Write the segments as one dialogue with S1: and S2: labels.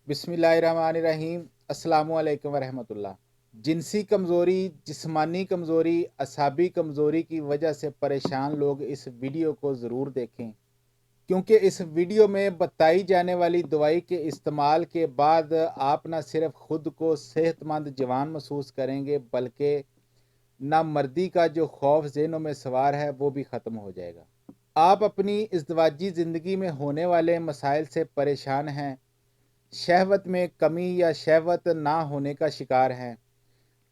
S1: बिस्मिल्लाहिर्रहमानिर्रहीम। अस्सलामुअलैकुम वरहमतुल्लाह। जिनसी कमज़ोरी, जिस्मानी कमज़ोरी, असाबी कमज़ोरी की वजह से परेशान लोग इस वीडियो को ज़रूर देखें, क्योंकि इस वीडियो में बताई जाने वाली दवाई के इस्तेमाल के बाद आप न सिर्फ ख़ुद को सेहतमंद जवान महसूस करेंगे, बल्कि नामर्दी का जो खौफ ज़हनों में सवार है वो भी ख़त्म हो जाएगा। आप अपनी इज़्दिवाजी ज़िंदगी में होने वाले मसाइल से परेशान हैं, शहवत में कमी या शहवत ना होने का शिकार हैं,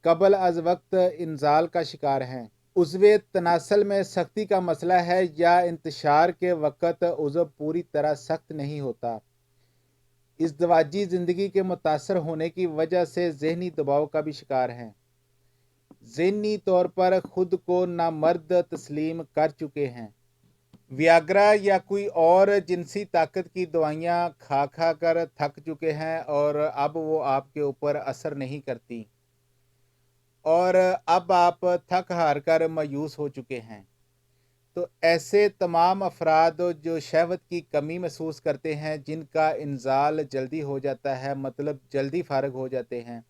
S1: कबल अज़ वक्त इंजाल का शिकार हैं, उज़्वे तनासल में सख्ती का मसला है या इंतशार के वक़्त उज़्व पूरी तरह सख्त नहीं होता, इज़्दिवाजी ज़िंदगी के मुतासर होने की वजह से ज़हनी दबाव का भी शिकार हैं, ज़हनी तौर पर ख़ुद को नामर्द तस्लीम कर चुके हैं, वियाग्रा या कोई और जिनसी ताकत की दवाइयाँ खा खा कर थक चुके हैं और अब वो आपके ऊपर असर नहीं करती और अब आप थक हार कर मायूस हो चुके हैं। तो ऐसे तमाम अफराद जो शहवत की कमी महसूस करते हैं, जिनका इंजाल जल्दी हो जाता है, मतलब जल्दी फारग हो जाते हैं,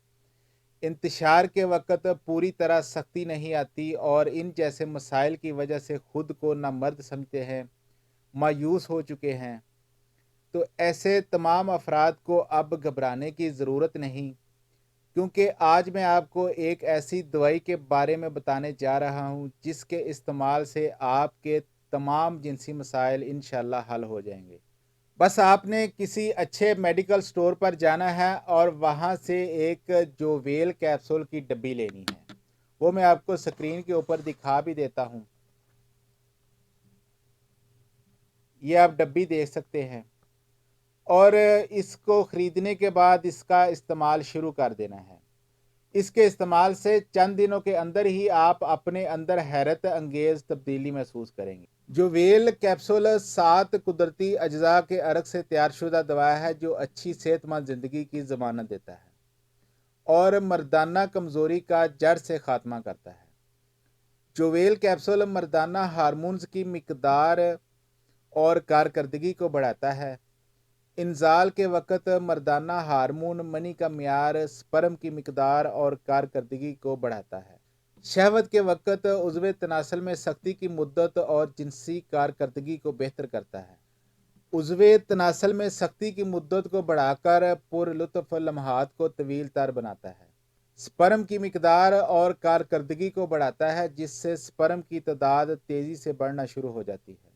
S1: इंतशार के वक़्त पूरी तरह सख्ती नहीं आती और इन जैसे मसाइल की वजह से ख़ुद को नामर्द समझते हैं, मायूस हो चुके हैं, तो ऐसे तमाम अफराद को अब घबराने की ज़रूरत नहीं, क्योंकि आज मैं आपको एक ऐसी दवाई के बारे में बताने जा रहा हूँ जिसके इस्तेमाल से आपके तमाम जिनसी मसाइल इंशाअल्लाह हल हो जाएंगे। बस आपने किसी अच्छे मेडिकल स्टोर पर जाना है और वहाँ से एक जोवेल कैप्सूल की डब्बी लेनी है। वो मैं आपको स्क्रीन के ऊपर दिखा भी देता हूँ। ये आप डब्बी देख सकते हैं और इसको ख़रीदने के बाद इसका इस्तेमाल शुरू कर देना है। इसके इस्तेमाल से चंद दिनों के अंदर ही आप अपने अंदर हैरत अंगेज़ तब्दीली महसूस करेंगे। जोवेल कैप्सूल 7 कुदरती अज्जा के अर्क से तैयार शुदा दवा है जो अच्छी सेहतमंद ज़िंदगी की ज़मानत देता है और मर्दाना कमज़ोरी का जड़ से ख़ात्मा करता है। जोवेल कैप्सूल मर्दाना हार्मोन्स की मिकदार और कारकर्दगी को बढ़ाता है। इंजाल के वक़्त मर्दाना हार्मोन मनी का मियार, स्पर्म की मिकदार और कारकर्दगी को बढ़ाता है। शहवत के वक़्त उज़्वे तनासल में सख्ती की मुद्दत और जिनसी कारकर्दगी को बेहतर करता है। उज़्वे तनासल में सख्ती की मुद्दत को बढ़ाकर पुरलुत्फ़ लम्हात को तवील तर बनाता है। स्पर्म की मिकदार और कारकर्दगी को बढ़ाता है, जिससे स्पर्म की तादाद तेज़ी से बढ़ना शुरू हो जाती है।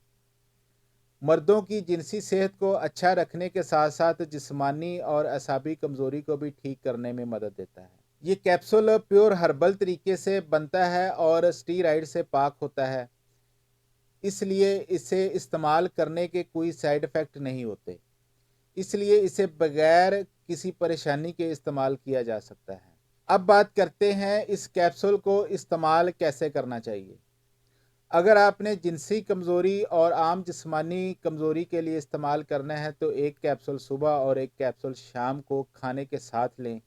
S1: मर्दों की जिनसी सेहत को अच्छा रखने के साथ साथ जिस्मानी और असाबी कमज़ोरी को भी ठीक करने में मदद देता है। ये कैप्सूल प्योर हर्बल तरीके से बनता है और स्टीराइड से पाक होता है, इसलिए इसे इस्तेमाल करने के कोई साइड इफ़ेक्ट नहीं होते, इसलिए इसे बगैर किसी परेशानी के इस्तेमाल किया जा सकता है। अब बात करते हैं इस कैप्सूल को इस्तेमाल कैसे करना चाहिए। अगर आपने जिनसी कमज़ोरी और आम जिस्मानी कमज़ोरी के लिए इस्तेमाल करना है तो एक कैप्सूल सुबह और एक कैप्सूल शाम को खाने के साथ लें।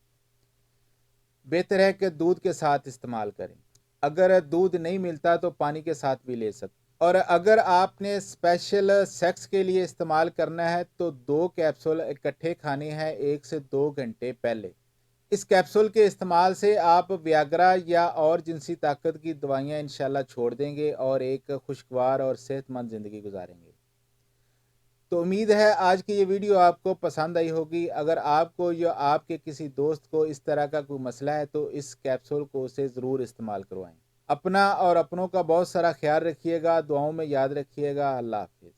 S1: बेहतर है कि दूध के साथ इस्तेमाल करें। अगर दूध नहीं मिलता तो पानी के साथ भी ले सकते। और अगर आपने स्पेशल सेक्स के लिए इस्तेमाल करना है तो 2 कैप्सूल इकट्ठे खाने हैं 1 से 2 घंटे पहले। इस कैप्सूल के इस्तेमाल से आप वियाग्रा या और जिनसी ताकत की दवाइयाँ इंशाल्लाह छोड़ देंगे और एक खुशगवार और सेहतमंद ज़िंदगी गुजारेंगे। तो उम्मीद है आज की ये वीडियो आपको पसंद आई होगी। अगर आपको या आपके किसी दोस्त को इस तरह का कोई मसला है तो इस कैप्सूल को उसे ज़रूर इस्तेमाल करवाएं। अपना और अपनों का बहुत सारा ख्याल रखिएगा, दुआओं में याद रखिएगा। अल्लाह हाफ़िज़।